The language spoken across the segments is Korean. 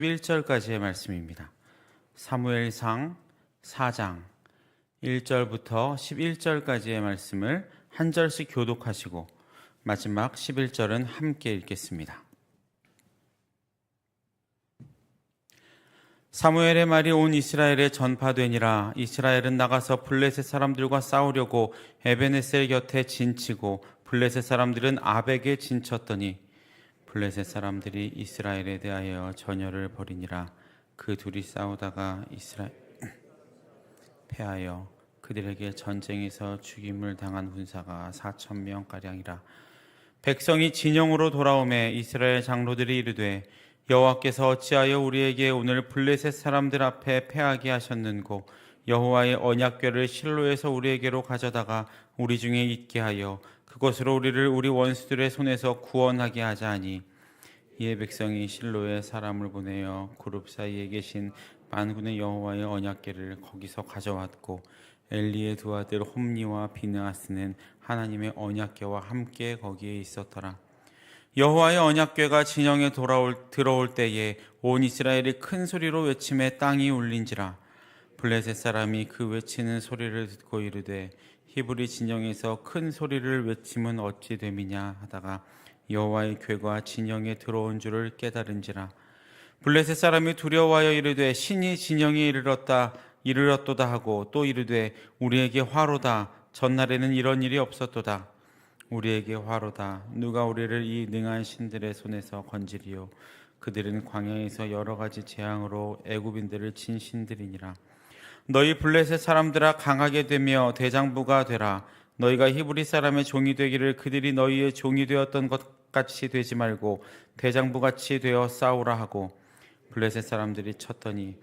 1절까지의 말씀입니다. 사무엘상 4장 1절부터 11절까지의 말씀을 한 절씩 교독하시고 마지막 11절은 함께 읽겠습니다. 사무엘의 말이 온 이스라엘에 전파되니라. 이스라엘은 나가서 블레셋 사람들과 싸우려고 에베네셀 곁에 진치고 블레셋 사람들은 아벡에 진쳤더니 블레셋 사람들이 이스라엘에 대하여 전열을 벌이니라. 그 둘이 싸우다가 이스라엘 패하여 그들에게 전쟁에서 죽임을 당한 훈사가 4,000명가량이라. 백성이 진영으로 돌아오매 이스라엘 장로들이 이르되 여호와께서 어찌하여 우리에게 오늘 블레셋 사람들 앞에 패하게 하셨는고 여호와의 언약궤를 실로에서 우리에게로 가져다가 우리 중에 있게 하여 그것으로 우리를 우리 원수들의 손에서 구원하게 하자 하니 이에 백성이 실로에 사람을 보내어 그룹 사이에 계신 만군의 여호와의 언약궤를 거기서 가져왔고 엘리의 두 아들 홈니와 비느하스는 하나님의 언약궤와 함께 거기에 있었더라. 여호와의 언약궤가 진영에 들어올 때에 온 이스라엘이 큰 소리로 외치매 땅이 울린지라. 블레셋 사람이 그 외치는 소리를 듣고 이르되 히브리 진영에서 큰 소리를 외치면 어찌 됨이냐 하다가 여호와의 궤가 진영에 들어온 줄을 깨달은지라. 블레셋 사람이 두려워하여 이르되 신이 진영에 이르렀도다 하고 또 이르되 우리에게 화로다. 전날에는 이런 일이 없었도다. 우리에게 화로다. 누가 우리를 이 능한 신들의 손에서 건지리요. 그들은 광야에서 여러 가지 재앙으로 애굽인들을 친 신들이니라. 너희 블레셋 사람들아 강하게 되며 대장부가 되라. 너희가 히브리 사람의 종이 되기를 그들이 너희의 종이 되었던 것 같이 되지 말고 대장부같이 되어 싸우라 하고 블레셋 사람들이 쳤더니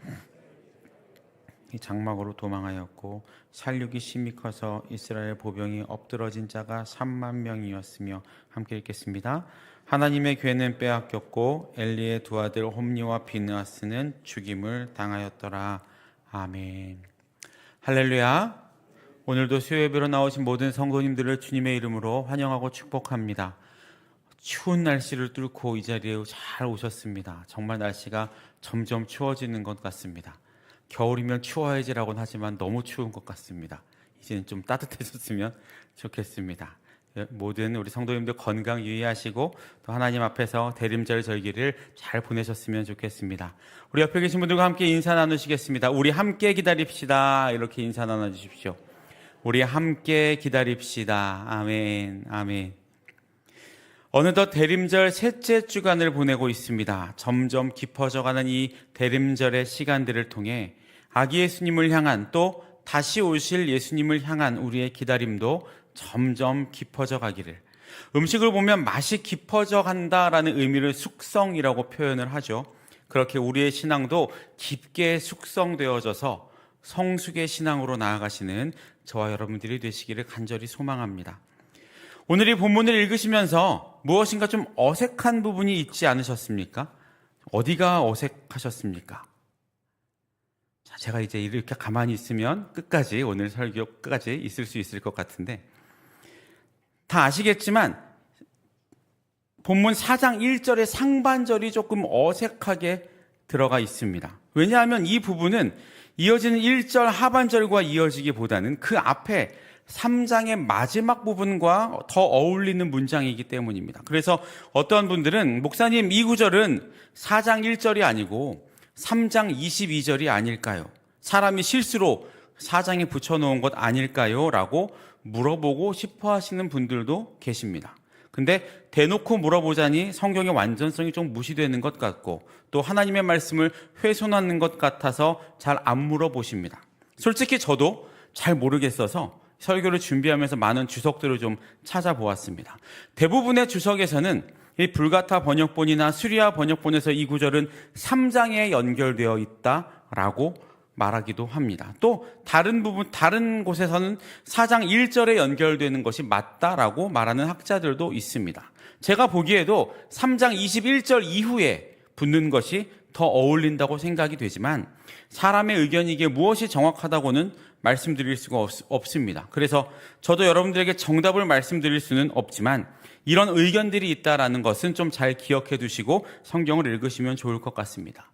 장막으로 도망하였고 살육이 심히 커서 이스라엘 보병이 엎드러진 자가 3만 명이었으며 함께 읽겠습니다. 하나님의 궤는 빼앗겼고 엘리의 두 아들 홈니와 비느하스는 죽임을 당하였더라. 아멘. 할렐루야. 오늘도 수요예배로 나오신 모든 성도님들을 주님의 이름으로 환영하고 축복합니다. 추운 날씨를 뚫고 이 자리에 잘 오셨습니다. 정말 날씨가 점점 추워지는 것 같습니다. 겨울이면 추워야지라고는 하지만 너무 추운 것 같습니다. 이제는 좀 따뜻해졌으면 좋겠습니다. 모든 우리 성도님들 건강 유의하시고 또 하나님 앞에서 대림절 절기를 잘 보내셨으면 좋겠습니다. 우리 옆에 계신 분들과 함께 인사 나누시겠습니다. 우리 함께 기다립시다. 이렇게 인사 나눠주십시오. 우리 함께 기다립시다. 아멘, 아멘. 어느덧 대림절 셋째 주간을 보내고 있습니다. 점점 깊어져가는 이 대림절의 시간들을 통해 아기 예수님을 향한 또 다시 오실 예수님을 향한 우리의 기다림도 점점 깊어져 가기를. 음식을 보면 맛이 깊어져 간다라는 의미를 숙성이라고 표현을 하죠. 그렇게 우리의 신앙도 깊게 숙성되어져서 성숙의 신앙으로 나아가시는 저와 여러분들이 되시기를 간절히 소망합니다. 오늘 이 본문을 읽으시면서 무엇인가 좀 어색한 부분이 있지 않으셨습니까? 어디가 어색하셨습니까? 자, 제가 이제 이렇게 가만히 있으면 끝까지, 오늘 설교 끝까지 있을 수 있을 것 같은데, 다 아시겠지만 본문 4장 1절의 상반절이 조금 어색하게 들어가 있습니다. 왜냐하면 이 부분은 이어지는 1절 하반절과 이어지기보다는 그 앞에 3장의 마지막 부분과 더 어울리는 문장이기 때문입니다. 그래서 어떤 분들은 목사님 이 구절은 4장 1절이 아니고 3장 22절이 아닐까요? 사람이 실수로 4장에 붙여놓은 것 아닐까요? 라고 물어보고 싶어 하시는 분들도 계십니다. 근데 대놓고 물어보자니 성경의 완전성이 좀 무시되는 것 같고 또 하나님의 말씀을 훼손하는 것 같아서 잘 안 물어보십니다. 솔직히 저도 잘 모르겠어서 설교를 준비하면서 많은 주석들을 좀 찾아보았습니다. 대부분의 주석에서는 이 불가타 번역본이나 수리아 번역본에서 이 구절은 3장에 연결되어 있다라고 말하기도 합니다. 또 다른 곳에서는 4장 1절에 연결되는 것이 맞다라고 말하는 학자들도 있습니다. 제가 보기에도 3장 21절 이후에 붙는 것이 더 어울린다고 생각이 되지만 사람의 의견이 이게 무엇이 정확하다고는 말씀드릴 수가 없습니다. 그래서 저도 여러분들에게 정답을 말씀드릴 수는 없지만 이런 의견들이 있다라는 것은 좀 잘 기억해 두시고 성경을 읽으시면 좋을 것 같습니다.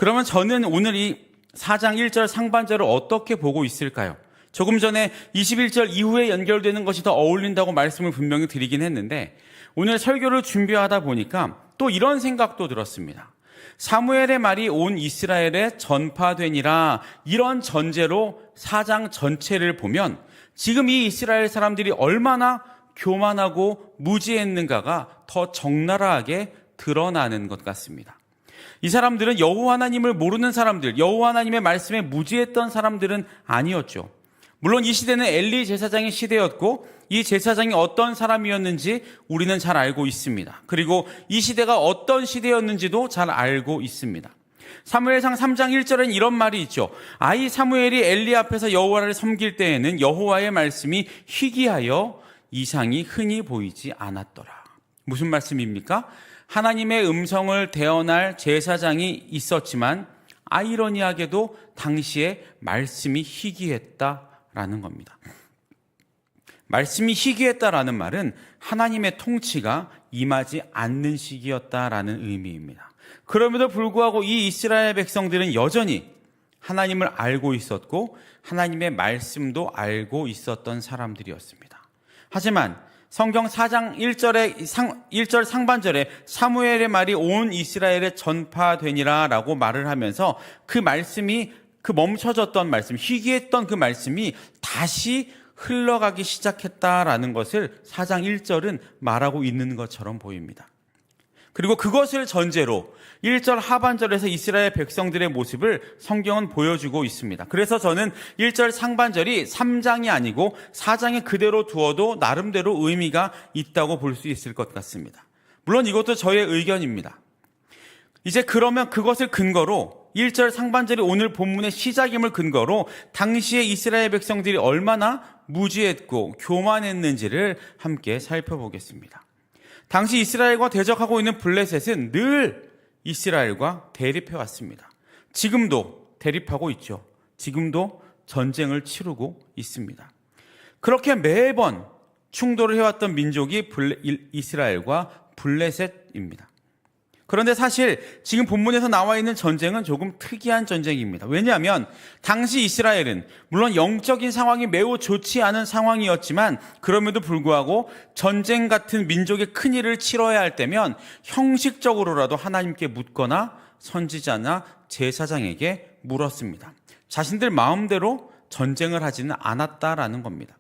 그러면 저는 오늘 이 4장 1절 상반절을 어떻게 보고 있을까요? 조금 전에 21절 이후에 연결되는 것이 더 어울린다고 말씀을 분명히 드리긴 했는데 오늘 설교를 준비하다 보니까 또 이런 생각도 들었습니다. 사무엘의 말이 온 이스라엘에 전파되니라, 이런 전제로 4장 전체를 보면 지금 이 이스라엘 사람들이 얼마나 교만하고 무지했는가가 더 적나라하게 드러나는 것 같습니다. 이 사람들은 여호와 하나님을 모르는 사람들, 여호와 하나님의 말씀에 무지했던 사람들은 아니었죠. 물론 이 시대는 엘리 제사장의 시대였고 이 제사장이 어떤 사람이었는지 우리는 잘 알고 있습니다. 그리고 이 시대가 어떤 시대였는지도 잘 알고 있습니다. 사무엘상 3장 1절엔 이런 말이 있죠. 아이 사무엘이 엘리 앞에서 여호와를 섬길 때에는 여호와의 말씀이 희귀하여 이상이 흔히 보이지 않았더라. 무슨 말씀입니까? 하나님의 음성을 대언할 제사장이 있었지만 아이러니하게도 당시에 말씀이 희귀했다라는 겁니다. 말씀이 희귀했다라는 말은 하나님의 통치가 임하지 않는 시기였다라는 의미입니다. 그럼에도 불구하고 이 이스라엘 백성들은 여전히 하나님을 알고 있었고 하나님의 말씀도 알고 있었던 사람들이었습니다. 하지만 성경 4장 1절 상반절에 사무엘의 말이 온 이스라엘에 전파되니라 라고 말을 하면서 그 말씀이, 그 멈춰졌던 말씀, 희귀했던 그 말씀이 다시 흘러가기 시작했다라는 것을 4장 1절은 말하고 있는 것처럼 보입니다. 그리고 그것을 전제로 1절 하반절에서 이스라엘 백성들의 모습을 성경은 보여주고 있습니다. 그래서 저는 1절 상반절이 3장이 아니고 4장에 그대로 두어도 나름대로 의미가 있다고 볼 수 있을 것 같습니다. 물론 이것도 저의 의견입니다. 이제 그러면 그것을 근거로 1절 상반절이 오늘 본문의 시작임을 근거로 당시의 이스라엘 백성들이 얼마나 무지했고 교만했는지를 함께 살펴보겠습니다. 당시 이스라엘과 대적하고 있는 블레셋은 늘 이스라엘과 대립해왔습니다. 지금도 대립하고 있죠. 지금도 전쟁을 치르고 있습니다. 그렇게 매번 충돌을 해왔던 민족이 이스라엘과 블레셋입니다. 그런데 사실 지금 본문에서 나와 있는 전쟁은 조금 특이한 전쟁입니다. 왜냐하면 당시 이스라엘은 물론 영적인 상황이 매우 좋지 않은 상황이었지만 그럼에도 불구하고 전쟁 같은 민족의 큰일을 치러야 할 때면 형식적으로라도 하나님께 묻거나 선지자나 제사장에게 물었습니다. 자신들 마음대로 전쟁을 하지는 않았다라는 겁니다.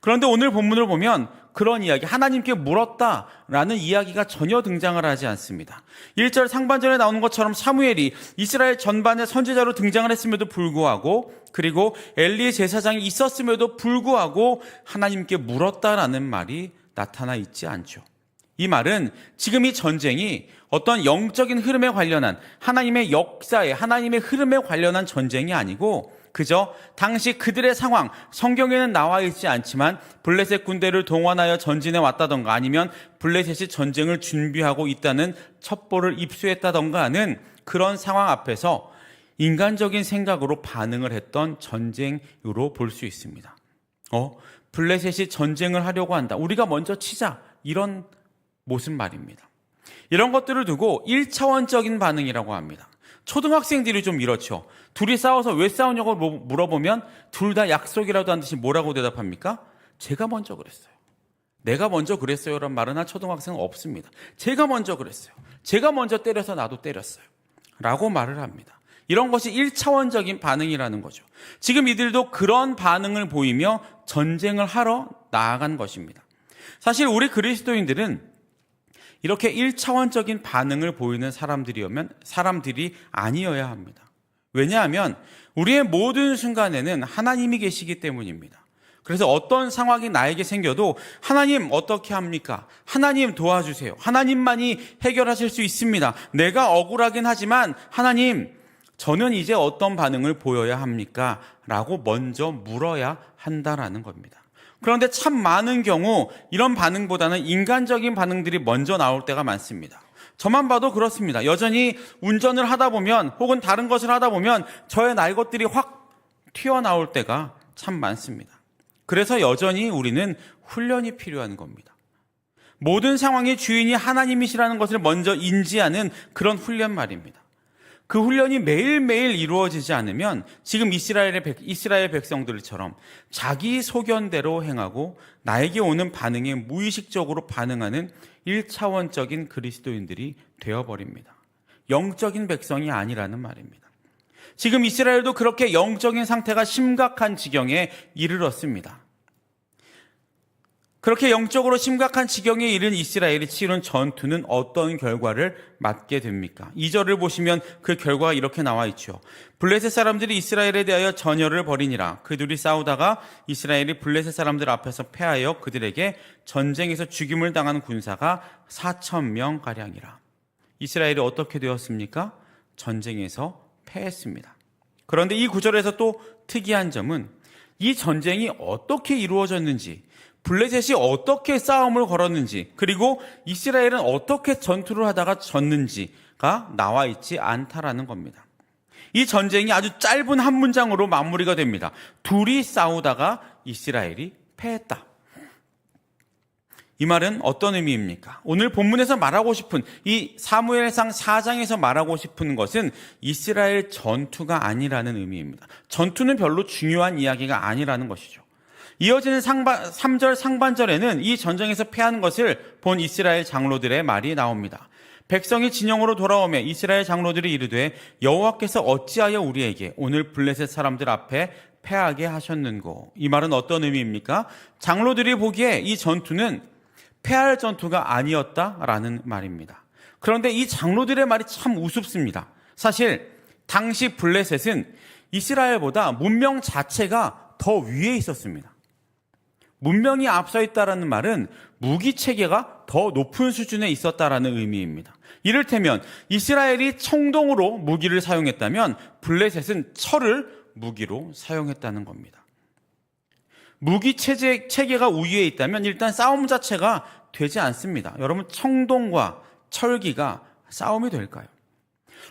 그런데 오늘 본문을 보면 그런 이야기, 하나님께 물었다라는 이야기가 전혀 등장을 하지 않습니다. 1절 상반절에 나오는 것처럼 사무엘이 이스라엘 전반의 선지자로 등장을 했음에도 불구하고 그리고 엘리 제사장이 있었음에도 불구하고 하나님께 물었다라는 말이 나타나 있지 않죠. 이 말은 지금 이 전쟁이 어떤 영적인 흐름에 관련한 하나님의 역사에, 하나님의 흐름에 관련한 전쟁이 아니고 그저 당시 그들의 상황, 성경에는 나와 있지 않지만 블레셋 군대를 동원하여 전진해 왔다던가 아니면 블레셋이 전쟁을 준비하고 있다는 첩보를 입수했다던가 하는 그런 상황 앞에서 인간적인 생각으로 반응을 했던 전쟁으로 볼 수 있습니다. 블레셋이 전쟁을 하려고 한다. 우리가 먼저 치자. 이런 모습 말입니다. 이런 것들을 두고 1차원적인 반응이라고 합니다. 초등학생들이 좀 이렇죠. 둘이 싸워서 왜 싸우냐고 물어보면 둘 다 약속이라도 한 듯이 뭐라고 대답합니까? 제가 먼저 그랬어요. 내가 먼저 그랬어요 라는 말은 할 초등학생은 없습니다. 제가 먼저 그랬어요. 제가 먼저 때려서 나도 때렸어요 라고 말을 합니다. 이런 것이 1차원적인 반응이라는 거죠. 지금 이들도 그런 반응을 보이며 전쟁을 하러 나아간 것입니다. 사실 우리 그리스도인들은 이렇게 1차원적인 반응을 보이는 사람들이 아니어야 합니다. 왜냐하면 우리의 모든 순간에는 하나님이 계시기 때문입니다. 그래서 어떤 상황이 나에게 생겨도 하나님 어떻게 합니까? 하나님 도와주세요. 하나님만이 해결하실 수 있습니다. 내가 억울하긴 하지만 하나님, 저는 이제 어떤 반응을 보여야 합니까? 라고 먼저 물어야 한다라는 겁니다. 그런데 참 많은 경우 이런 반응보다는 인간적인 반응들이 먼저 나올 때가 많습니다. 저만 봐도 그렇습니다. 여전히 운전을 하다 보면 혹은 다른 것을 하다 보면 저의 날 것들이 확 튀어나올 때가 참 많습니다. 그래서 여전히 우리는 훈련이 필요한 겁니다. 모든 상황의 주인이 하나님이시라는 것을 먼저 인지하는 그런 훈련 말입니다. 그 훈련이 매일매일 이루어지지 않으면 지금 이스라엘 백성들처럼 자기 소견대로 행하고 나에게 오는 반응에 무의식적으로 반응하는 1차원적인 그리스도인들이 되어버립니다. 영적인 백성이 아니라는 말입니다. 지금 이스라엘도 그렇게 영적인 상태가 심각한 지경에 이르렀습니다. 그렇게 영적으로 심각한 지경에 이른 이스라엘이 치른 전투는 어떤 결과를 맞게 됩니까? 2절을 보시면 그 결과가 이렇게 나와 있죠. 블레셋 사람들이 이스라엘에 대하여 전열을 벌이니라. 그들이 싸우다가 이스라엘이 블레셋 사람들 앞에서 패하여 그들에게 전쟁에서 죽임을 당한 군사가 4,000명가량이라. 이스라엘이 어떻게 되었습니까? 전쟁에서 패했습니다. 그런데 이 구절에서 또 특이한 점은 이 전쟁이 어떻게 이루어졌는지, 블레셋이 어떻게 싸움을 걸었는지, 그리고 이스라엘은 어떻게 전투를 하다가 졌는지가 나와 있지 않다라는 겁니다. 이 전쟁이 아주 짧은 한 문장으로 마무리가 됩니다. 둘이 싸우다가 이스라엘이 패했다. 이 말은 어떤 의미입니까? 오늘 본문에서 말하고 싶은 이 사무엘상 4장에서 말하고 싶은 것은 이스라엘 전투가 아니라는 의미입니다. 전투는 별로 중요한 이야기가 아니라는 것이죠. 이어지는 3절 상반절에는 이 전쟁에서 패한 것을 본 이스라엘 장로들의 말이 나옵니다. 백성이 진영으로 돌아오매 이스라엘 장로들이 이르되 여호와께서 어찌하여 우리에게 오늘 블레셋 사람들 앞에 패하게 하셨는고. 이 말은 어떤 의미입니까? 장로들이 보기에 이 전투는 패할 전투가 아니었다라는 말입니다. 그런데 이 장로들의 말이 참 우습습니다. 사실 당시 블레셋은 이스라엘보다 문명 자체가 더 위에 있었습니다. 문명이 앞서 있다라는 말은 무기 체계가 더 높은 수준에 있었다라는 의미입니다. 이를테면 이스라엘이 청동으로 무기를 사용했다면 블레셋은 철을 무기로 사용했다는 겁니다. 무기 체계가 우위에 있다면 일단 싸움 자체가 되지 않습니다. 여러분, 청동과 철기가 싸움이 될까요?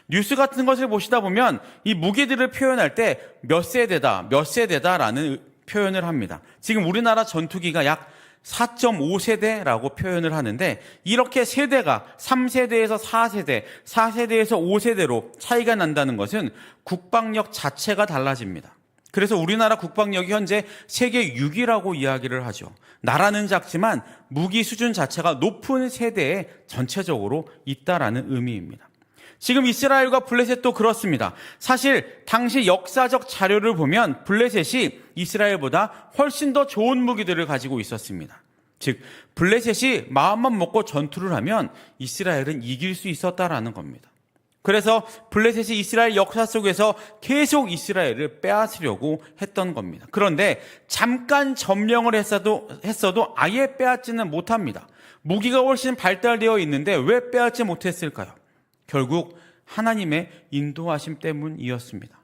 뉴스 같은 것을 보시다 보면 이 무기들을 표현할 때 몇 세대다라는 표현을 합니다. 지금 우리나라 전투기가 약 4.5세대라고 표현을 하는데, 이렇게 세대가 3세대에서 4세대, 4세대에서 5세대로 차이가 난다는 것은 국방력 자체가 달라집니다. 그래서 우리나라 국방력이 현재 세계 6위라고 이야기를 하죠. 나라는 작지만 무기 수준 자체가 높은 세대에 전체적으로 있다라는 의미입니다. 지금 이스라엘과 블레셋도 그렇습니다. 사실 당시 역사적 자료를 보면 블레셋이 이스라엘보다 훨씬 더 좋은 무기들을 가지고 있었습니다. 즉 블레셋이 마음만 먹고 전투를 하면 이스라엘은 이길 수 있었다라는 겁니다. 그래서 블레셋이 이스라엘 역사 속에서 계속 이스라엘을 빼앗으려고 했던 겁니다. 그런데 잠깐 점령을 했어도 아예 빼앗지는 못합니다. 무기가 훨씬 발달되어 있는데 왜 빼앗지 못했을까요? 결국 하나님의 인도하심 때문이었습니다.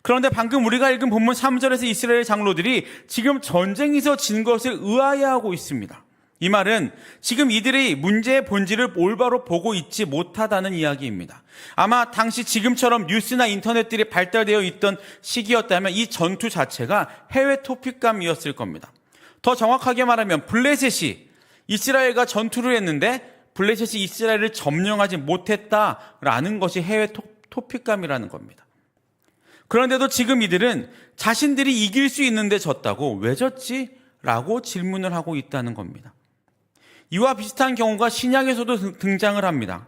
그런데 방금 우리가 읽은 본문 3절에서 이스라엘 장로들이 지금 전쟁에서 진 것을 의아해하고 있습니다. 이 말은 지금 이들이 문제의 본질을 올바로 보고 있지 못하다는 이야기입니다. 아마 당시 지금처럼 뉴스나 인터넷들이 발달되어 있던 시기였다면 이 전투 자체가 해외 토픽감이었을 겁니다. 더 정확하게 말하면 블레셋이 이스라엘과 전투를 했는데 블레셋이 이스라엘을 점령하지 못했다라는 것이 해외 토픽감이라는 겁니다. 그런데도 지금 이들은 자신들이 이길 수 있는데 졌다고 왜 졌지? 라고 질문을 하고 있다는 겁니다. 이와 비슷한 경우가 신약에서도 등장을 합니다.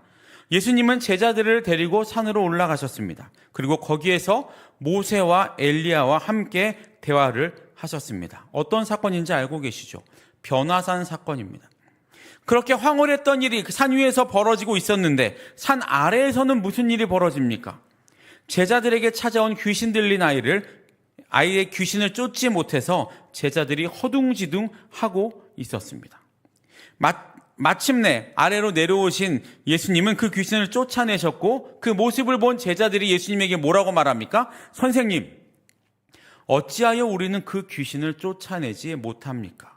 예수님은 제자들을 데리고 산으로 올라가셨습니다. 그리고 거기에서 모세와 엘리야와 함께 대화를 하셨습니다. 어떤 사건인지 알고 계시죠? 변화산 사건입니다. 그렇게 황홀했던 일이 그 산 위에서 벌어지고 있었는데 산 아래에서는 무슨 일이 벌어집니까? 제자들에게 찾아온 귀신 들린 아이의 귀신을 쫓지 못해서 제자들이 허둥지둥 하고 있었습니다. 마침내 아래로 내려오신 예수님은 그 귀신을 쫓아내셨고 그 모습을 본 제자들이 예수님에게 뭐라고 말합니까? 선생님, 어찌하여 우리는 그 귀신을 쫓아내지 못합니까?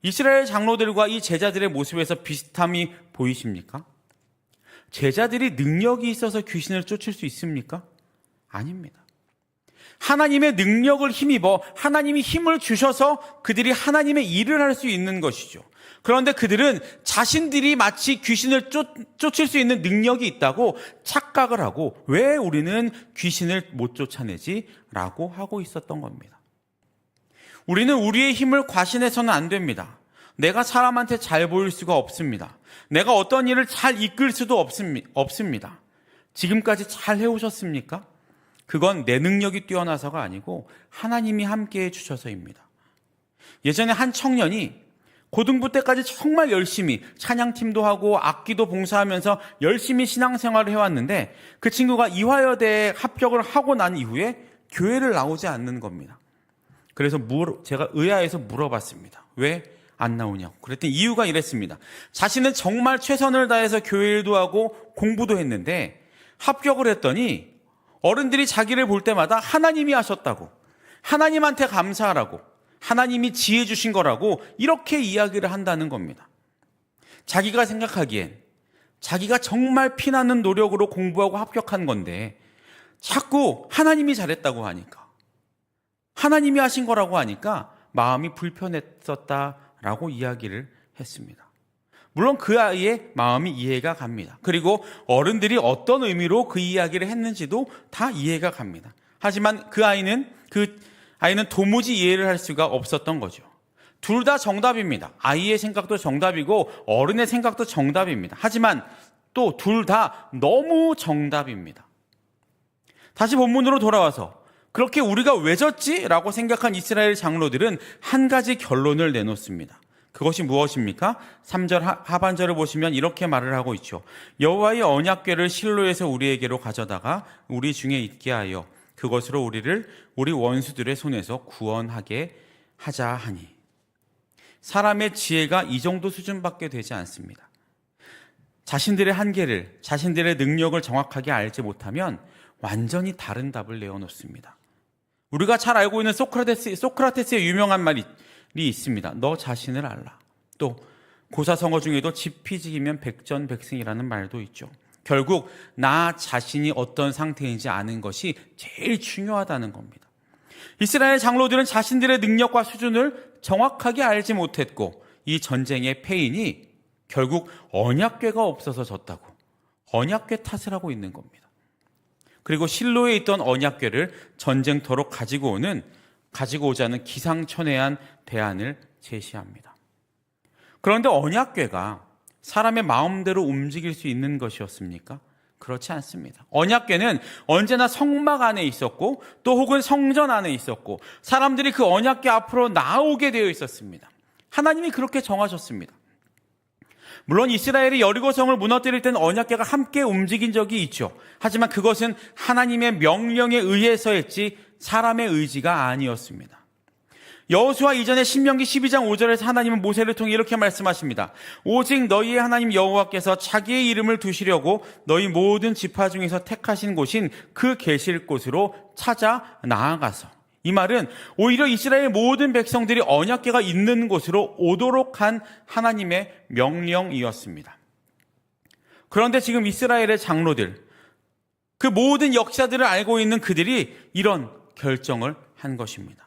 이스라엘 장로들과 이 제자들의 모습에서 비슷함이 보이십니까? 제자들이 능력이 있어서 귀신을 쫓을 수 있습니까? 아닙니다. 하나님의 능력을 힘입어 하나님이 힘을 주셔서 그들이 하나님의 일을 할 수 있는 것이죠. 그런데 그들은 자신들이 마치 귀신을 쫓을 수 있는 능력이 있다고 착각을 하고 왜 우리는 귀신을 못 쫓아내지? 라고 하고 있었던 겁니다. 우리는 우리의 힘을 과신해서는 안 됩니다. 내가 사람한테 잘 보일 수가 없습니다. 내가 어떤 일을 잘 이끌 수도 없습니다. 지금까지 잘 해오셨습니까? 그건 내 능력이 뛰어나서가 아니고 하나님이 함께해 주셔서입니다. 예전에 한 청년이 고등부 때까지 정말 열심히 찬양팀도 하고 악기도 봉사하면서 열심히 신앙생활을 해왔는데 그 친구가 이화여대에 합격을 하고 난 이후에 교회를 나오지 않는 겁니다. 그래서 제가 의아해서 물어봤습니다. 왜 안 나오냐고. 그랬더니 이유가 이랬습니다. 자신은 정말 최선을 다해서 교회 일도 하고 공부도 했는데 합격을 했더니 어른들이 자기를 볼 때마다 하나님이 하셨다고, 하나님한테 감사하라고, 하나님이 지혜 주신 거라고 이렇게 이야기를 한다는 겁니다. 자기가 생각하기엔 자기가 정말 피나는 노력으로 공부하고 합격한 건데 자꾸 하나님이 잘했다고 하니까, 하나님이 하신 거라고 하니까 마음이 불편했었다라고 이야기를 했습니다. 물론 그 아이의 마음이 이해가 갑니다. 그리고 어른들이 어떤 의미로 그 이야기를 했는지도 다 이해가 갑니다. 하지만 그 아이는 도무지 이해를 할 수가 없었던 거죠. 둘 다 정답입니다. 아이의 생각도 정답이고 어른의 생각도 정답입니다. 하지만 또 둘 다 너무 정답입니다. 다시 본문으로 돌아와서 그렇게 우리가 왜 졌지? 라고 생각한 이스라엘 장로들은 한 가지 결론을 내놓습니다. 그것이 무엇입니까? 3절 하반절을 보시면 이렇게 말을 하고 있죠. 여호와의 언약궤를 실로에서 우리에게로 가져다가 우리 중에 있게 하여 그것으로 우리 원수들의 손에서 구원하게 하자 하니. 사람의 지혜가 이 정도 수준밖에 되지 않습니다. 자신들의 한계를, 자신들의 능력을 정확하게 알지 못하면 완전히 다른 답을 내어놓습니다. 우리가 잘 알고 있는 소크라테스의 유명한 말이 있습니다. 너 자신을 알라. 또 고사성어 중에도 지피지기면 백전백승이라는 말도 있죠. 결국 나 자신이 어떤 상태인지 아는 것이 제일 중요하다는 겁니다. 이스라엘 장로들은 자신들의 능력과 수준을 정확하게 알지 못했고 이 전쟁의 패인이 결국 언약궤가 없어서 졌다고 언약궤 탓을 하고 있는 겁니다. 그리고 실로에 있던 언약궤를 전쟁터로 가지고 오자는 기상천외한 대안을 제시합니다. 그런데 언약궤가 사람의 마음대로 움직일 수 있는 것이었습니까? 그렇지 않습니다. 언약궤는 언제나 성막 안에 있었고 또 혹은 성전 안에 있었고 사람들이 그 언약궤 앞으로 나오게 되어 있었습니다. 하나님이 그렇게 정하셨습니다. 물론 이스라엘이 여리고성을 무너뜨릴 때는 언약궤가 함께 움직인 적이 있죠. 하지만 그것은 하나님의 명령에 의해서 했지 사람의 의지가 아니었습니다. 여호수아 이전에 신명기 12장 5절에서 하나님은 모세를 통해 이렇게 말씀하십니다. 오직 너희의 하나님 여호와께서 자기의 이름을 두시려고 너희 모든 지파 중에서 택하신 곳인 그 계실 곳으로 찾아 나아가서. 이 말은 오히려 이스라엘 모든 백성들이 언약궤가 있는 곳으로 오도록 한 하나님의 명령이었습니다. 그런데 지금 이스라엘의 장로들, 그 모든 역사들을 알고 있는 그들이 이런 결정을 한 것입니다.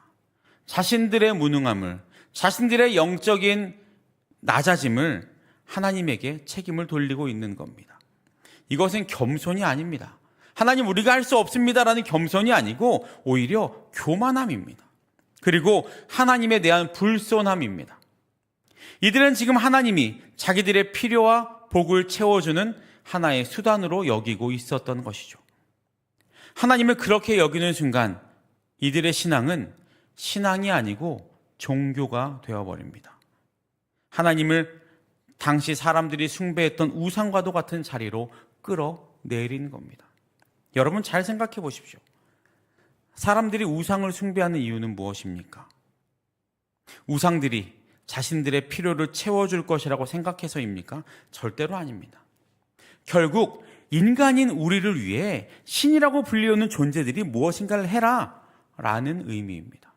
자신들의 무능함을, 자신들의 영적인 낮아짐을 하나님에게 책임을 돌리고 있는 겁니다. 이것은 겸손이 아닙니다. 하나님 우리가 할 수 없습니다라는 겸손이 아니고 오히려 교만함입니다. 그리고 하나님에 대한 불손함입니다. 이들은 지금 하나님이 자기들의 필요와 복을 채워주는 하나의 수단으로 여기고 있었던 것이죠. 하나님을 그렇게 여기는 순간 이들의 신앙은 신앙이 아니고 종교가 되어버립니다. 하나님을 당시 사람들이 숭배했던 우상과도 같은 자리로 끌어내린 겁니다. 여러분 잘 생각해 보십시오. 사람들이 우상을 숭배하는 이유는 무엇입니까? 우상들이 자신들의 필요를 채워줄 것이라고 생각해서입니까? 절대로 아닙니다. 결국 인간인 우리를 위해 신이라고 불리우는 존재들이 무엇인가를 해라 라는 의미입니다.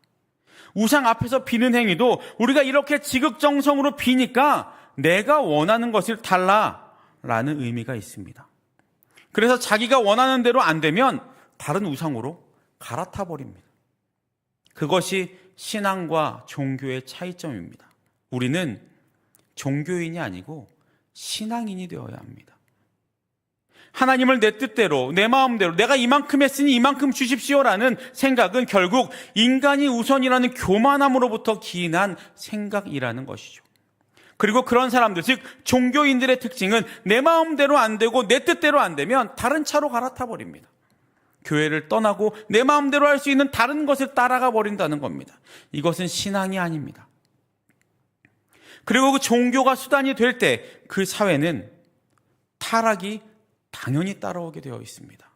우상 앞에서 비는 행위도 우리가 이렇게 지극정성으로 비니까 내가 원하는 것을 달라 라는 의미가 있습니다. 그래서 자기가 원하는 대로 안 되면 다른 우상으로 갈아타 버립니다. 그것이 신앙과 종교의 차이점입니다. 우리는 종교인이 아니고 신앙인이 되어야 합니다. 하나님을 내 뜻대로, 내 마음대로 내가 이만큼 했으니 이만큼 주십시오라는 생각은 결국 인간이 우선이라는 교만함으로부터 기인한 생각이라는 것이죠. 그리고 그런 사람들, 즉 종교인들의 특징은 내 마음대로 안 되고 내 뜻대로 안 되면 다른 차로 갈아타 버립니다. 교회를 떠나고 내 마음대로 할 수 있는 다른 것을 따라가 버린다는 겁니다. 이것은 신앙이 아닙니다. 그리고 그 종교가 수단이 될 때 그 사회는 타락이 당연히 따라오게 되어 있습니다.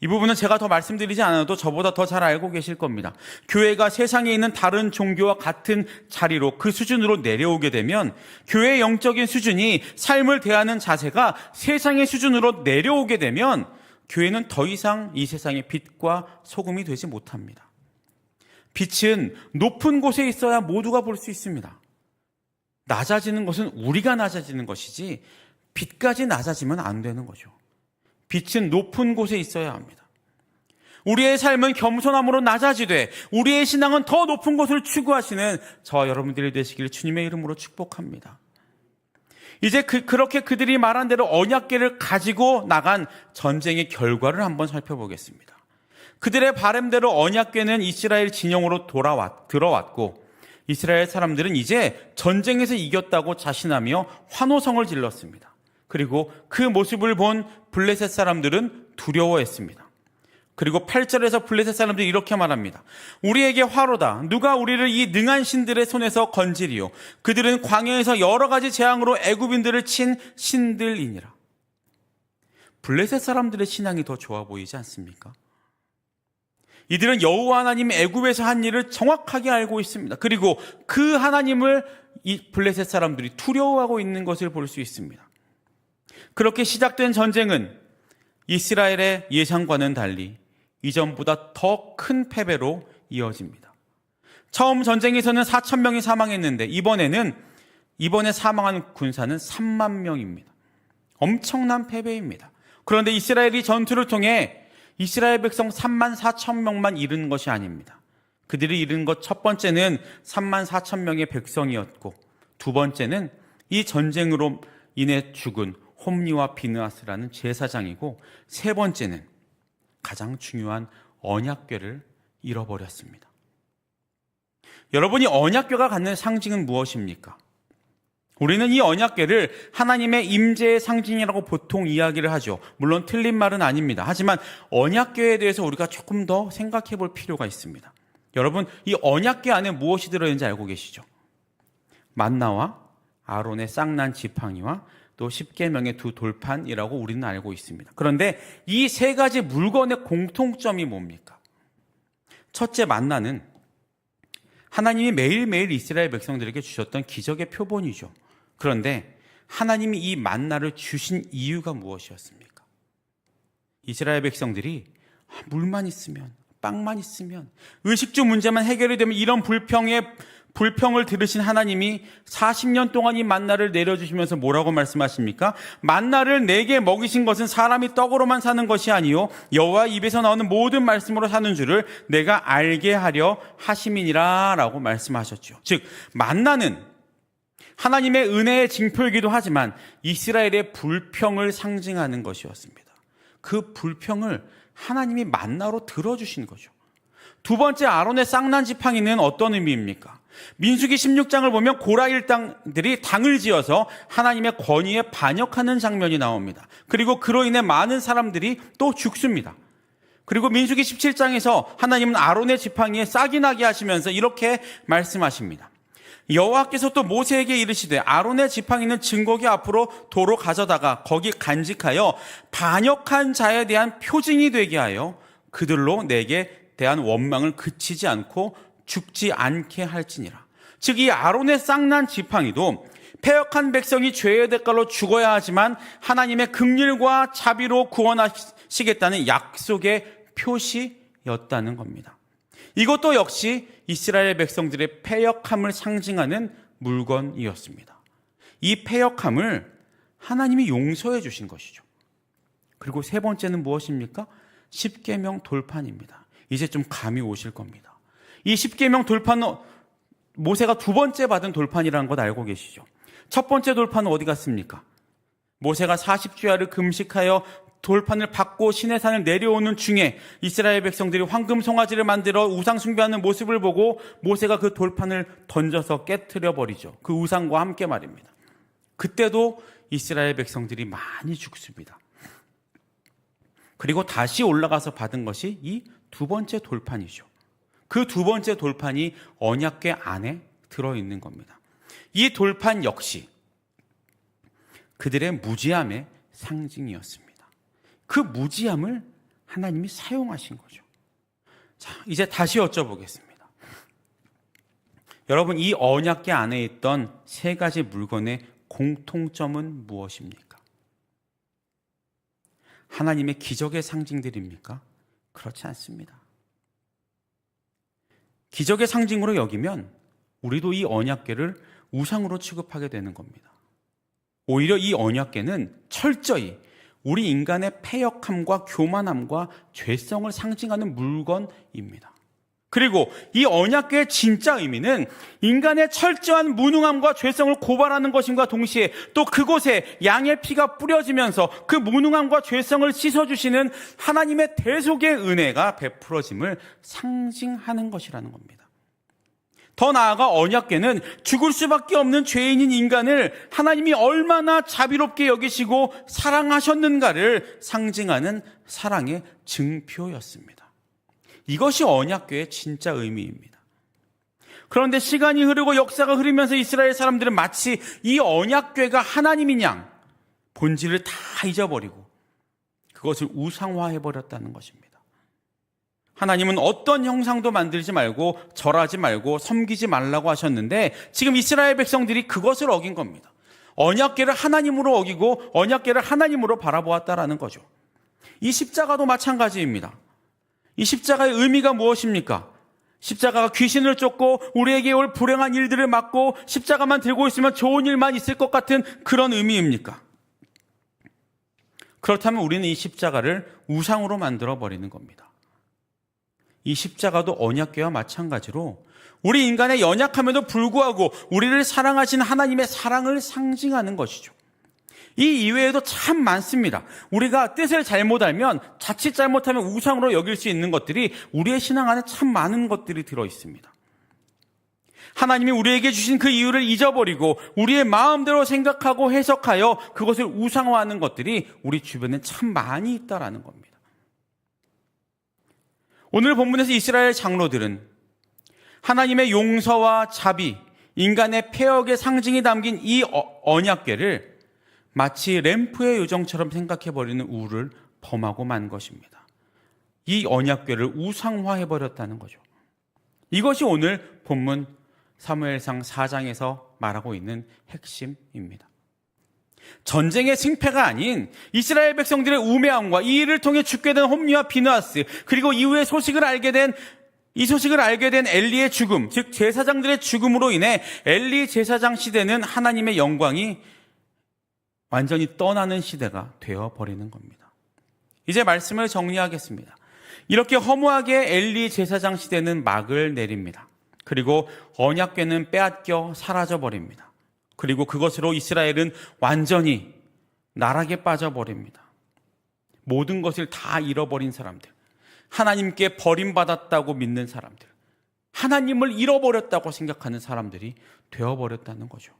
이 부분은 제가 더 말씀드리지 않아도 저보다 더 잘 알고 계실 겁니다. 교회가 세상에 있는 다른 종교와 같은 자리로, 그 수준으로 내려오게 되면 교회의 영적인 수준이, 삶을 대하는 자세가 세상의 수준으로 내려오게 되면 교회는 더 이상 이 세상의 빛과 소금이 되지 못합니다. 빛은 높은 곳에 있어야 모두가 볼 수 있습니다. 낮아지는 것은 우리가 낮아지는 것이지 빛까지 낮아지면 안 되는 거죠. 빛은 높은 곳에 있어야 합니다. 우리의 삶은 겸손함으로 낮아지되 우리의 신앙은 더 높은 곳을 추구하시는 저와 여러분들이 되시길 주님의 이름으로 축복합니다. 이제 그렇게 그들이 말한 대로 언약궤를 가지고 나간 전쟁의 결과를 한번 살펴보겠습니다. 그들의 바람대로 언약궤는 이스라엘 진영으로 들어왔고 이스라엘 사람들은 이제 전쟁에서 이겼다고 자신하며 환호성을 질렀습니다. 그리고 그 모습을 본 블레셋 사람들은 두려워했습니다. 그리고 8절에서 블레셋 사람들이 이렇게 말합니다. 우리에게 화로다. 누가 우리를 이 능한 신들의 손에서 건지리요. 그들은 광야에서 여러 가지 재앙으로 애굽인들을 친 신들이니라. 블레셋 사람들의 신앙이 더 좋아 보이지 않습니까? 이들은 여호와 하나님 애굽에서 한 일을 정확하게 알고 있습니다. 그리고 그 하나님을 이 블레셋 사람들이 두려워하고 있는 것을 볼 수 있습니다. 그렇게 시작된 전쟁은 이스라엘의 예상과는 달리 이전보다 더 큰 패배로 이어집니다. 처음 전쟁에서는 4,000명이 사망했는데 이번에 사망한 군사는 3만 명입니다. 엄청난 패배입니다. 그런데 이스라엘이 전투를 통해 이스라엘 백성 3만 4천 명만 잃은 것이 아닙니다. 그들이 잃은 것 첫 번째는 3만 4천 명의 백성이었고 두 번째는 이 전쟁으로 인해 죽은 홈리와 비느하스라는 제사장이고 세 번째는 가장 중요한 언약궤를 잃어버렸습니다. 여러분이 언약궤가 갖는 상징은 무엇입니까? 우리는 이 언약궤를 하나님의 임재의 상징이라고 보통 이야기를 하죠. 물론 틀린 말은 아닙니다. 하지만 언약궤에 대해서 우리가 조금 더 생각해 볼 필요가 있습니다. 여러분, 이 언약궤 안에 무엇이 들어있는지 알고 계시죠? 만나와 아론의 쌍난 지팡이와 또 십계명의 두 돌판이라고 우리는 알고 있습니다. 그런데 이 세 가지 물건의 공통점이 뭡니까? 첫째, 만나는 하나님이 매일매일 이스라엘 백성들에게 주셨던 기적의 표본이죠. 그런데 하나님이 이 만나를 주신 이유가 무엇이었습니까? 이스라엘 백성들이 물만 있으면, 빵만 있으면, 의식주 문제만 해결이 되면 이런 불평을 들으신 하나님이 40년 동안 이 만나를 내려주시면서 뭐라고 말씀하십니까? 만나를 내게 먹이신 것은 사람이 떡으로만 사는 것이 아니요 여호와 입에서 나오는 모든 말씀으로 사는 줄을 내가 알게 하려 하심이니라 라고 말씀하셨죠. 즉 만나는 하나님의 은혜의 징표이기도 하지만 이스라엘의 불평을 상징하는 것이었습니다. 그 불평을 하나님이 만나로 들어주신 거죠. 두 번째, 아론의 쌍난 지팡이는 어떤 의미입니까? 민수기 16장을 보면 고라 일당들이 당을 지어서 하나님의 권위에 반역하는 장면이 나옵니다. 그리고 그로 인해 많은 사람들이 또 죽습니다. 그리고 민수기 17장에서 하나님은 아론의 지팡이에 싹이 나게 하시면서 이렇게 말씀하십니다. 여호와께서 또 모세에게 이르시되 아론의 지팡이는 증거기 앞으로 도로 가져다가 거기 간직하여 반역한 자에 대한 표징이 되게 하여 그들로 내게 대한 원망을 그치지 않고 죽지 않게 할지니라. 즉 이 아론의 쌍난 지팡이도 패역한 백성이 죄의 대가로 죽어야 하지만 하나님의 긍휼과 자비로 구원하시겠다는 약속의 표시였다는 겁니다. 이것도 역시 이스라엘 백성들의 패역함을 상징하는 물건이었습니다. 이 패역함을 하나님이 용서해 주신 것이죠. 그리고 세 번째는 무엇입니까? 십계명 돌판입니다. 이제 좀 감이 오실 겁니다. 이 십계명 돌파는 모세가 두 번째 받은 돌판이라는 것 알고 계시죠? 첫 번째 돌판은 어디 갔습니까? 모세가 40주야를 금식하여 돌판을 받고 시내산을 내려오는 중에 이스라엘 백성들이 황금 송아지를 만들어 우상 숭배하는 모습을 보고 모세가 그 돌판을 던져서 깨트려 버리죠. 그 우상과 함께 말입니다. 그때도 이스라엘 백성들이 많이 죽습니다. 그리고 다시 올라가서 받은 것이 이 두 번째 돌판이죠. 그 두 번째 돌판이 언약궤 안에 들어있는 겁니다. 이 돌판 역시 그들의 무지함의 상징이었습니다. 그 무지함을 하나님이 사용하신 거죠. 자, 이제 다시 여쭤보겠습니다. 여러분, 이 언약궤 안에 있던 세 가지 물건의 공통점은 무엇입니까? 하나님의 기적의 상징들입니까? 그렇지 않습니다. 기적의 상징으로 여기면 우리도 이 언약궤를 우상으로 취급하게 되는 겁니다. 오히려 이 언약궤는 철저히 우리 인간의 패역함과 교만함과 죄성을 상징하는 물건입니다. 그리고 이 언약궤의 진짜 의미는 인간의 철저한 무능함과 죄성을 고발하는 것임과 동시에 또 그곳에 양의 피가 뿌려지면서 그 무능함과 죄성을 씻어주시는 하나님의 대속의 은혜가 베풀어짐을 상징하는 것이라는 겁니다. 더 나아가 언약궤는 죽을 수밖에 없는 죄인인 인간을 하나님이 얼마나 자비롭게 여기시고 사랑하셨는가를 상징하는 사랑의 증표였습니다. 이것이 언약궤의 진짜 의미입니다. 그런데 시간이 흐르고 역사가 흐르면서 이스라엘 사람들은 마치 이 언약궤가 하나님인 양 본질을 다 잊어버리고 그것을 우상화해버렸다는 것입니다. 하나님은 어떤 형상도 만들지 말고 절하지 말고 섬기지 말라고 하셨는데 지금 이스라엘 백성들이 그것을 어긴 겁니다. 언약궤를 하나님으로 어기고 언약궤를 하나님으로 바라보았다라는 거죠. 이 십자가도 마찬가지입니다. 이 십자가의 의미가 무엇입니까? 십자가가 귀신을 쫓고 우리에게 올 불행한 일들을 막고 십자가만 들고 있으면 좋은 일만 있을 것 같은 그런 의미입니까? 그렇다면 우리는 이 십자가를 우상으로 만들어버리는 겁니다. 이 십자가도 언약궤와 마찬가지로 우리 인간의 연약함에도 불구하고 우리를 사랑하신 하나님의 사랑을 상징하는 것이죠. 이 이외에도 참 많습니다. 우리가 뜻을 잘못 알면 자칫 잘못하면 우상으로 여길 수 있는 것들이 우리의 신앙 안에 참 많은 것들이 들어 있습니다. 하나님이 우리에게 주신 그 이유를 잊어버리고 우리의 마음대로 생각하고 해석하여 그것을 우상화하는 것들이 우리 주변에 참 많이 있다라는 겁니다. 오늘 본문에서 이스라엘 장로들은 하나님의 용서와 자비, 인간의 패역의 상징이 담긴 이 언약궤를 마치 램프의 요정처럼 생각해버리는 우를 범하고 만 것입니다. 이 언약궤를 우상화해버렸다는 거죠. 이것이 오늘 본문 사무엘상 4장에서 말하고 있는 핵심입니다. 전쟁의 승패가 아닌 이스라엘 백성들의 우매함과 이 일을 통해 죽게 된 홈리와 비느하스, 그리고 이후에 이 소식을 알게 된 엘리의 죽음, 즉 제사장들의 죽음으로 인해 엘리 제사장 시대는 하나님의 영광이 완전히 떠나는 시대가 되어버리는 겁니다. 이제 말씀을 정리하겠습니다. 이렇게 허무하게 엘리 제사장 시대는 막을 내립니다. 그리고 언약궤는 빼앗겨 사라져버립니다. 그리고 그것으로 이스라엘은 완전히 나락에 빠져버립니다. 모든 것을 다 잃어버린 사람들, 하나님께 버림받았다고 믿는 사람들, 하나님을 잃어버렸다고 생각하는 사람들이 되어버렸다는 거죠.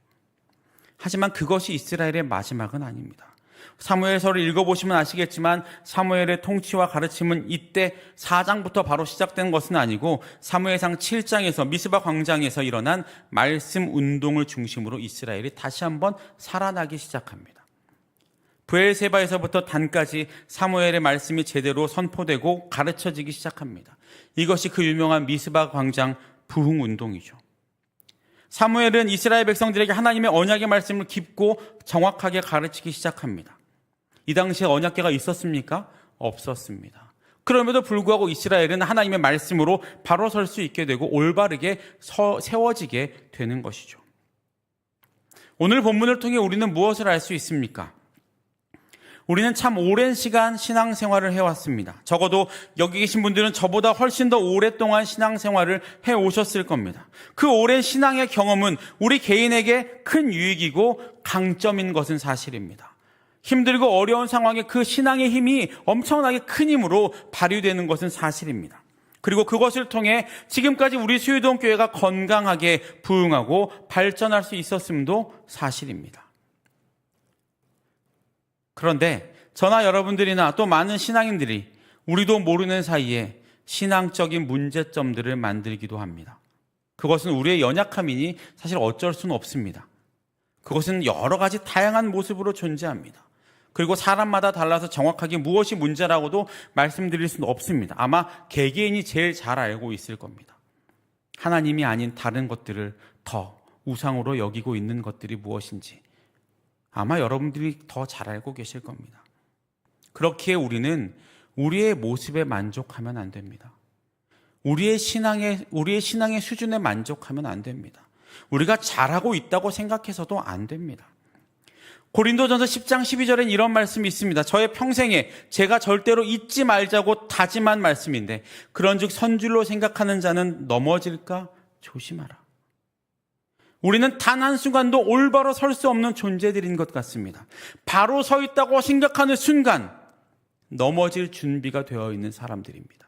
하지만 그것이 이스라엘의 마지막은 아닙니다. 사무엘서를 읽어보시면 아시겠지만 사무엘의 통치와 가르침은 이때 4장부터 바로 시작된 것은 아니고 사무엘상 7장에서 미스바 광장에서 일어난 말씀 운동을 중심으로 이스라엘이 다시 한번 살아나기 시작합니다. 브엘세바에서부터 단까지 사무엘의 말씀이 제대로 선포되고 가르쳐지기 시작합니다. 이것이 그 유명한 미스바 광장 부흥 운동이죠. 사무엘은 이스라엘 백성들에게 하나님의 언약의 말씀을 깊고 정확하게 가르치기 시작합니다. 이 당시에 언약궤가 있었습니까? 없었습니다. 그럼에도 불구하고 이스라엘은 하나님의 말씀으로 바로 설 수 있게 되고 올바르게 세워지게 되는 것이죠. 오늘 본문을 통해 우리는 무엇을 알 수 있습니까? 우리는 참 오랜 시간 신앙생활을 해왔습니다. 적어도 여기 계신 분들은 저보다 훨씬 더 오랫동안 신앙생활을 해오셨을 겁니다. 그 오랜 신앙의 경험은 우리 개인에게 큰 유익이고 강점인 것은 사실입니다. 힘들고 어려운 상황에 그 신앙의 힘이 엄청나게 큰 힘으로 발휘되는 것은 사실입니다. 그리고 그것을 통해 지금까지 우리 수유동 교회가 건강하게 부흥하고 발전할 수 있었음도 사실입니다. 그런데 저나 여러분들이나 또 많은 신앙인들이 우리도 모르는 사이에 신앙적인 문제점들을 만들기도 합니다. 그것은 우리의 연약함이니 사실 어쩔 수는 없습니다. 그것은 여러 가지 다양한 모습으로 존재합니다. 그리고 사람마다 달라서 정확하게 무엇이 문제라고도 말씀드릴 수는 없습니다. 아마 개개인이 제일 잘 알고 있을 겁니다. 하나님이 아닌 다른 것들을 더 우상으로 여기고 있는 것들이 무엇인지 아마 여러분들이 더 잘 알고 계실 겁니다. 그렇기에 우리는 우리의 모습에 만족하면 안 됩니다. 우리의 신앙의 수준에 만족하면 안 됩니다. 우리가 잘하고 있다고 생각해서도 안 됩니다. 고린도전서 10장 12절엔 이런 말씀이 있습니다. 저의 평생에 제가 절대로 잊지 말자고 다짐한 말씀인데 그런즉 선줄로 생각하는 자는 넘어질까 조심하라. 우리는 단 한순간도 올바로 설 수 없는 존재들인 것 같습니다. 바로 서 있다고 생각하는 순간 넘어질 준비가 되어 있는 사람들입니다.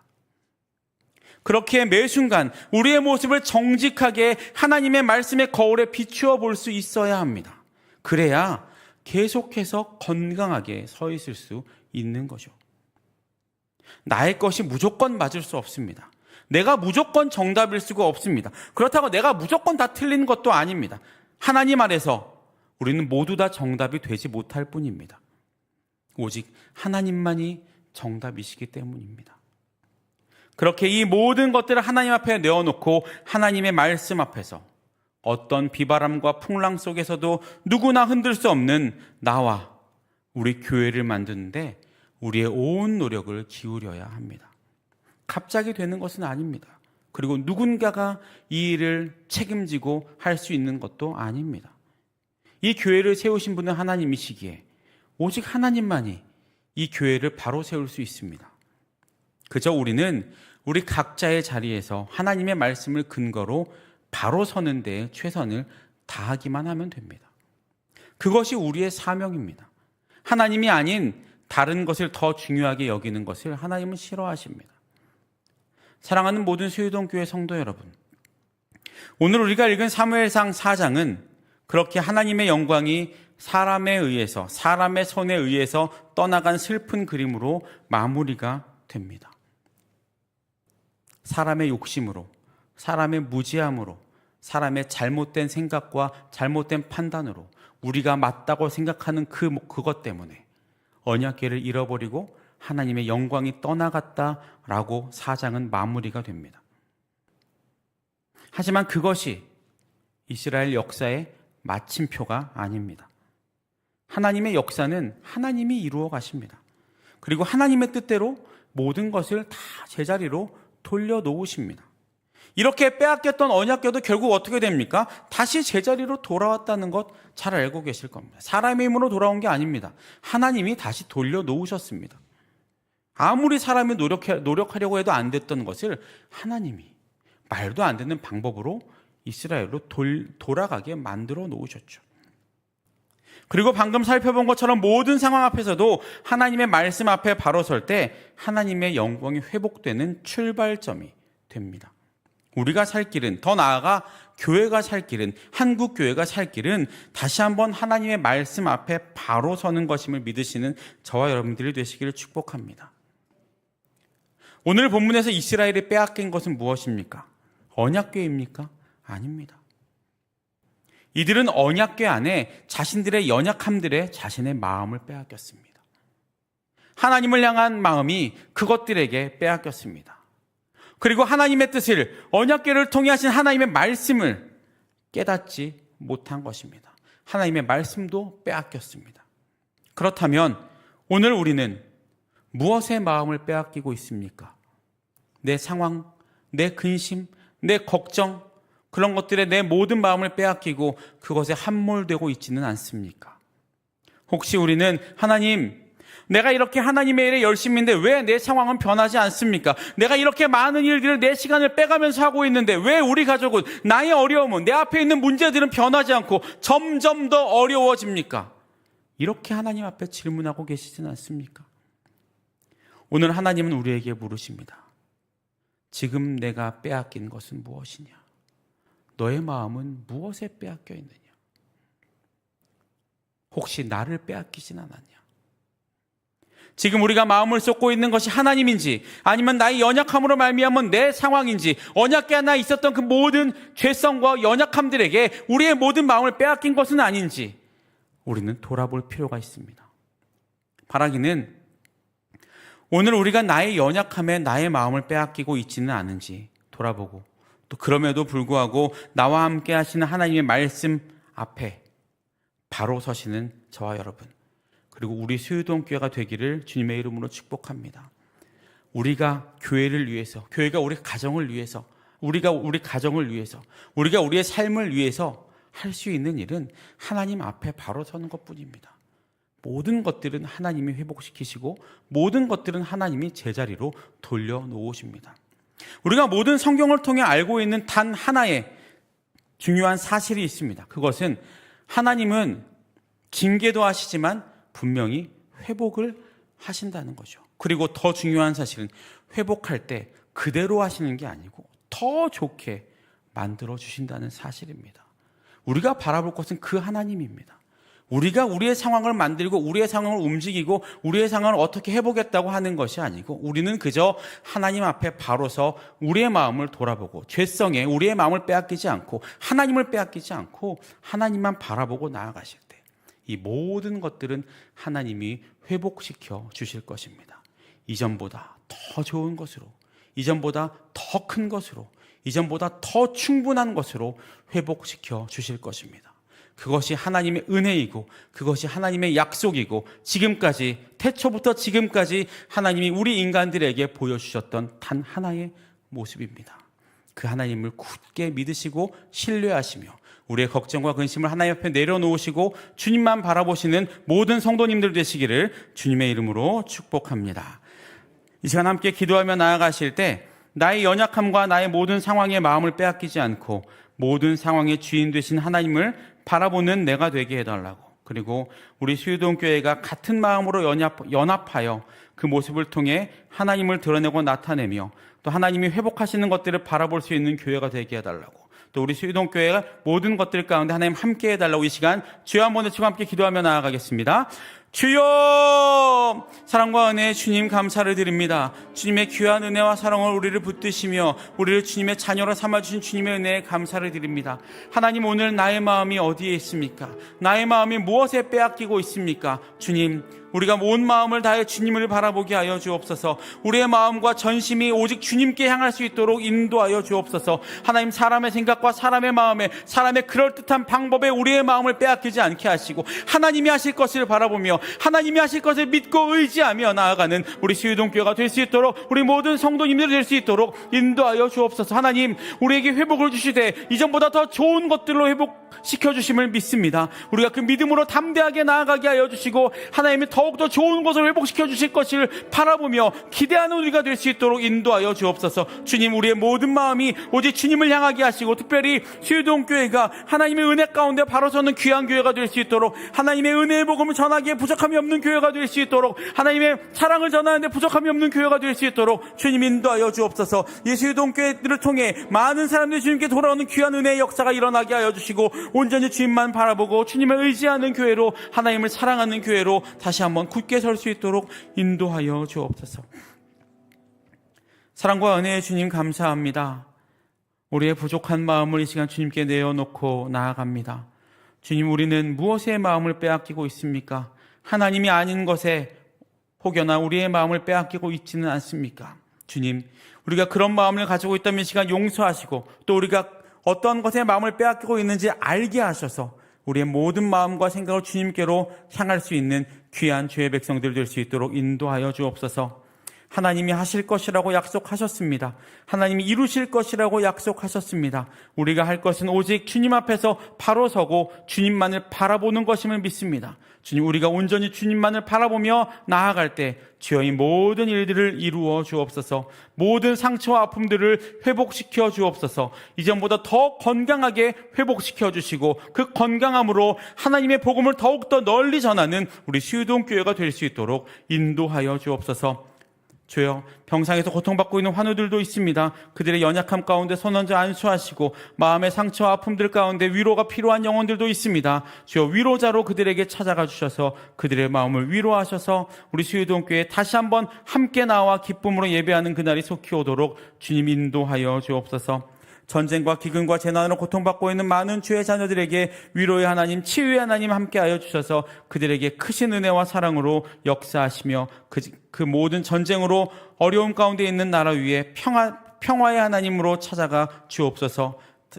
그렇기에 매 순간 우리의 모습을 정직하게 하나님의 말씀의 거울에 비추어 볼 수 있어야 합니다. 그래야 계속해서 건강하게 서 있을 수 있는 거죠. 나의 것이 무조건 맞을 수 없습니다. 내가 무조건 정답일 수가 없습니다. 그렇다고 내가 무조건 다 틀린 것도 아닙니다. 하나님 안에서 우리는 모두 다 정답이 되지 못할 뿐입니다. 오직 하나님만이 정답이시기 때문입니다. 그렇게 이 모든 것들을 하나님 앞에 내어놓고 하나님의 말씀 앞에서 어떤 비바람과 풍랑 속에서도 누구나 흔들 수 없는 나와 우리 교회를 만드는데 우리의 온 노력을 기울여야 합니다. 갑자기 되는 것은 아닙니다. 그리고 누군가가 이 일을 책임지고 할 수 있는 것도 아닙니다. 이 교회를 세우신 분은 하나님이시기에 오직 하나님만이 이 교회를 바로 세울 수 있습니다. 그저 우리는 우리 각자의 자리에서 하나님의 말씀을 근거로 바로 서는 데에 최선을 다하기만 하면 됩니다. 그것이 우리의 사명입니다. 하나님이 아닌 다른 것을 더 중요하게 여기는 것을 하나님은 싫어하십니다. 사랑하는 모든 수유동 교회 성도 여러분, 오늘 우리가 읽은 사무엘상 4장은 그렇게 하나님의 영광이 사람에 의해서, 사람의 손에 의해서 떠나간 슬픈 그림으로 마무리가 됩니다. 사람의 욕심으로, 사람의 무지함으로, 사람의 잘못된 생각과 잘못된 판단으로 우리가 맞다고 생각하는 그것 때문에 언약궤를 잃어버리고 하나님의 영광이 떠나갔다라고 4장은 마무리가 됩니다. 하지만 그것이 이스라엘 역사의 마침표가 아닙니다. 하나님의 역사는 하나님이 이루어 가십니다. 그리고 하나님의 뜻대로 모든 것을 다 제자리로 돌려놓으십니다. 이렇게 빼앗겼던 언약궤도 결국 어떻게 됩니까? 다시 제자리로 돌아왔다는 것 잘 알고 계실 겁니다. 사람의 힘으로 돌아온 게 아닙니다. 하나님이 다시 돌려놓으셨습니다. 아무리 사람이 노력하려고 해도 안 됐던 것을 하나님이 말도 안 되는 방법으로 이스라엘로 돌아가게 만들어 놓으셨죠. 그리고 방금 살펴본 것처럼 모든 상황 앞에서도 하나님의 말씀 앞에 바로 설 때 하나님의 영광이 회복되는 출발점이 됩니다. 우리가 살 길은, 더 나아가 교회가 살 길은, 한국 교회가 살 길은 다시 한번 하나님의 말씀 앞에 바로 서는 것임을 믿으시는 저와 여러분들이 되시기를 축복합니다. 오늘 본문에서 이스라엘이 빼앗긴 것은 무엇입니까? 언약궤입니까? 아닙니다. 이들은 언약궤 안에 자신들의 연약함들에 자신의 마음을 빼앗겼습니다. 하나님을 향한 마음이 그것들에게 빼앗겼습니다. 그리고 하나님의 뜻을, 언약궤를 통해 하신 하나님의 말씀을 깨닫지 못한 것입니다. 하나님의 말씀도 빼앗겼습니다. 그렇다면 오늘 우리는 무엇의 마음을 빼앗기고 있습니까? 내 상황, 내 근심, 내 걱정, 그런 것들에 내 모든 마음을 빼앗기고 그것에 함몰되고 있지는 않습니까? 혹시 우리는 하나님, 내가 이렇게 하나님의 일에 열심인데 왜 내 상황은 변하지 않습니까? 내가 이렇게 많은 일들을 내 시간을 빼가면서 하고 있는데 왜 우리 가족은, 나의 어려움은, 내 앞에 있는 문제들은 변하지 않고 점점 더 어려워집니까? 이렇게 하나님 앞에 질문하고 계시지는 않습니까? 오늘 하나님은 우리에게 물으십니다. 지금 내가 빼앗긴 것은 무엇이냐? 너의 마음은 무엇에 빼앗겨 있느냐? 혹시 나를 빼앗기진 않았냐? 지금 우리가 마음을 쏟고 있는 것이 하나님인지, 아니면 나의 연약함으로 말미암은 내 상황인지, 언약궤 안에 있었던 그 모든 죄성과 연약함들에게 우리의 모든 마음을 빼앗긴 것은 아닌지 우리는 돌아볼 필요가 있습니다. 바라기는 오늘 우리가 나의 연약함에 나의 마음을 빼앗기고 있지는 않은지 돌아보고, 또 그럼에도 불구하고 나와 함께 하시는 하나님의 말씀 앞에 바로 서시는 저와 여러분, 그리고 우리 수유동교회가 되기를 주님의 이름으로 축복합니다. 우리가 교회를 위해서, 교회가 우리 가정을 위해서, 우리가 우리 가정을 위해서, 우리가 우리의 삶을 위해서 할 수 있는 일은 하나님 앞에 바로 서는 것뿐입니다. 모든 것들은 하나님이 회복시키시고 모든 것들은 하나님이 제자리로 돌려놓으십니다. 우리가 모든 성경을 통해 알고 있는 단 하나의 중요한 사실이 있습니다. 그것은 하나님은 징계도 하시지만 분명히 회복을 하신다는 거죠. 그리고 더 중요한 사실은 회복할 때 그대로 하시는 게 아니고 더 좋게 만들어 주신다는 사실입니다. 우리가 바라볼 것은 그 하나님입니다. 우리가 우리의 상황을 만들고 우리의 상황을 움직이고 우리의 상황을 어떻게 해보겠다고 하는 것이 아니고, 우리는 그저 하나님 앞에 바로 서 우리의 마음을 돌아보고 죄성에 우리의 마음을 빼앗기지 않고 하나님을 빼앗기지 않고 하나님만 바라보고 나아가실 때 이 모든 것들은 하나님이 회복시켜 주실 것입니다. 이전보다 더 좋은 것으로, 이전보다 더 큰 것으로, 이전보다 더 충분한 것으로 회복시켜 주실 것입니다. 그것이 하나님의 은혜이고 그것이 하나님의 약속이고, 지금까지, 태초부터 지금까지 하나님이 우리 인간들에게 보여주셨던 단 하나의 모습입니다. 그 하나님을 굳게 믿으시고 신뢰하시며 우리의 걱정과 근심을 하나님 앞에 내려놓으시고 주님만 바라보시는 모든 성도님들 되시기를 주님의 이름으로 축복합니다. 이 시간 함께 기도하며 나아가실 때 나의 연약함과 나의 모든 상황에 마음을 빼앗기지 않고 모든 상황의 주인 되신 하나님을 바라보는 내가 되게 해달라고, 그리고 우리 수유동교회가 같은 마음으로 연합하여 그 모습을 통해 하나님을 드러내고 나타내며 또 하나님이 회복하시는 것들을 바라볼 수 있는 교회가 되게 해달라고, 또 우리 수유동교회가 모든 것들 가운데 하나님 함께 해달라고 이 시간 주여 한번 외치고 함께 기도하며 나아가겠습니다. 주여, 사랑과 은혜의 주님 감사를 드립니다. 주님의 귀한 은혜와 사랑을 우리를 붙드시며 우리를 주님의 자녀로 삼아주신 주님의 은혜에 감사를 드립니다. 하나님, 오늘 나의 마음이 어디에 있습니까? 나의 마음이 무엇에 빼앗기고 있습니까? 주님, 우리가 온 마음을 다해 주님을 바라보게 하여 주옵소서. 우리의 마음과 전심이 오직 주님께 향할 수 있도록 인도하여 주옵소서. 하나님, 사람의 생각과 사람의 마음에, 사람의 그럴듯한 방법에 우리의 마음을 빼앗기지 않게 하시고 하나님이 하실 것을 바라보며 하나님이 하실 것을 믿고 의지하며 나아가는 우리 수유동교회가 될 수 있도록, 우리 모든 성도님들이 될 수 있도록 인도하여 주옵소서. 하나님, 우리에게 회복을 주시되 이전보다 더 좋은 것들로 회복시켜 주심을 믿습니다. 우리가 그 믿음으로 담대하게 나아가게 하여 주시고 하나님이 더욱더 좋은 것을 회복시켜 주실 것을 바라보며 기대하는 우리가 될 수 있도록 인도하여 주옵소서. 주님, 우리의 모든 마음이 오직 주님을 향하게 하시고 특별히 수유동교회가 하나님의 은혜 가운데 바로 서는 귀한 교회가 될 수 있도록, 하나님의 은혜의 복음을 전하기에 부족함이 없는 교회가 될 수 있도록, 하나님의 사랑을 전하는데 부족함이 없는 교회가 될 수 있도록 주님 인도하여 주옵소서. 수유동교회들을 통해 많은 사람들이 주님께 돌아오는 귀한 은혜의 역사가 일어나게 하여 주시고 온전히 주님만 바라보고 주님을 의지하는 교회로, 하나님을 사랑하는 교회로 다시 한번 굳게 설 수 있도록 인도하여 주옵소서. 사랑과 은혜의 주님 감사합니다. 우리의 부족한 마음을 이 시간 주님께 내어놓고 나아갑니다. 주님, 우리는 무엇에 마음을 빼앗기고 있습니까? 하나님이 아닌 것에 혹여나 우리의 마음을 빼앗기고 있지는 않습니까? 주님, 우리가 그런 마음을 가지고 있다면 이 시간 용서하시고 또 우리가 어떤 것에 마음을 빼앗기고 있는지 알게 하셔서 우리의 모든 마음과 생각을 주님께로 향할 수 있는 귀한 주의 백성들 될 수 있도록 인도하여 주옵소서. 하나님이 하실 것이라고 약속하셨습니다. 하나님이 이루실 것이라고 약속하셨습니다. 우리가 할 것은 오직 주님 앞에서 바로 서고 주님만을 바라보는 것임을 믿습니다. 주님, 우리가 온전히 주님만을 바라보며 나아갈 때 주여 이 모든 일들을 이루어 주옵소서. 모든 상처와 아픔들을 회복시켜 주옵소서. 이전보다 더 건강하게 회복시켜 주시고 그 건강함으로 하나님의 복음을 더욱더 널리 전하는 우리 수유동교회가 될 수 있도록 인도하여 주옵소서. 주여, 병상에서 고통받고 있는 환우들도 있습니다. 그들의 연약함 가운데 손 얹어 안수하시고 마음의 상처와 아픔들 가운데 위로가 필요한 영혼들도 있습니다. 주여, 위로자로 그들에게 찾아가 주셔서 그들의 마음을 위로하셔서 우리 수유동교회에 다시 한번 함께 나와 기쁨으로 예배하는 그날이 속히 오도록 주님 인도하여 주옵소서. 전쟁과 기근과 재난으로 고통받고 있는 많은 주의 자녀들에게 위로의 하나님, 치유의 하나님 함께하여 주셔서 그들에게 크신 은혜와 사랑으로 역사하시며 그 모든 전쟁으로 어려움 가운데 있는 나라 위에 평화의 하나님으로 찾아가 주옵소서.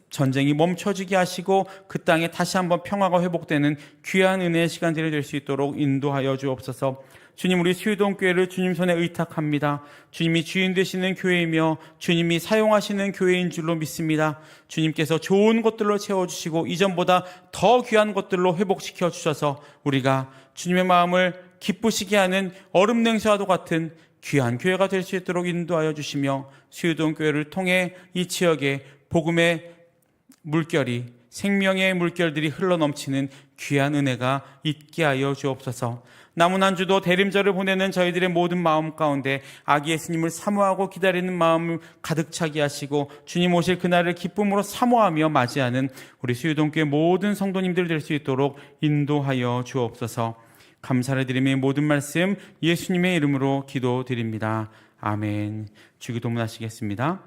전쟁이 멈춰지게 하시고 그 땅에 다시 한번 평화가 회복되는 귀한 은혜의 시간들이 될 수 있도록 인도하여 주옵소서. 주님, 우리 수유동교회를 주님 손에 의탁합니다. 주님이 주인 되시는 교회이며 주님이 사용하시는 교회인 줄로 믿습니다. 주님께서 좋은 것들로 채워주시고 이전보다 더 귀한 것들로 회복시켜 주셔서 우리가 주님의 마음을 기쁘시게 하는 얼음 냉수와도 같은 귀한 교회가 될 수 있도록 인도하여 주시며 수유동교회를 통해 이 지역에 복음의 물결이, 생명의 물결들이 흘러넘치는 귀한 은혜가 있게 하여 주옵소서. 남은 한 주도 대림절을 보내는 저희들의 모든 마음 가운데 아기 예수님을 사모하고 기다리는 마음을 가득 차게 하시고 주님 오실 그날을 기쁨으로 사모하며 맞이하는 우리 수유동교회 모든 성도님들 될 수 있도록 인도하여 주옵소서. 감사를 드리며 모든 말씀 예수님의 이름으로 기도드립니다. 아멘. 주기도문 하시겠습니다.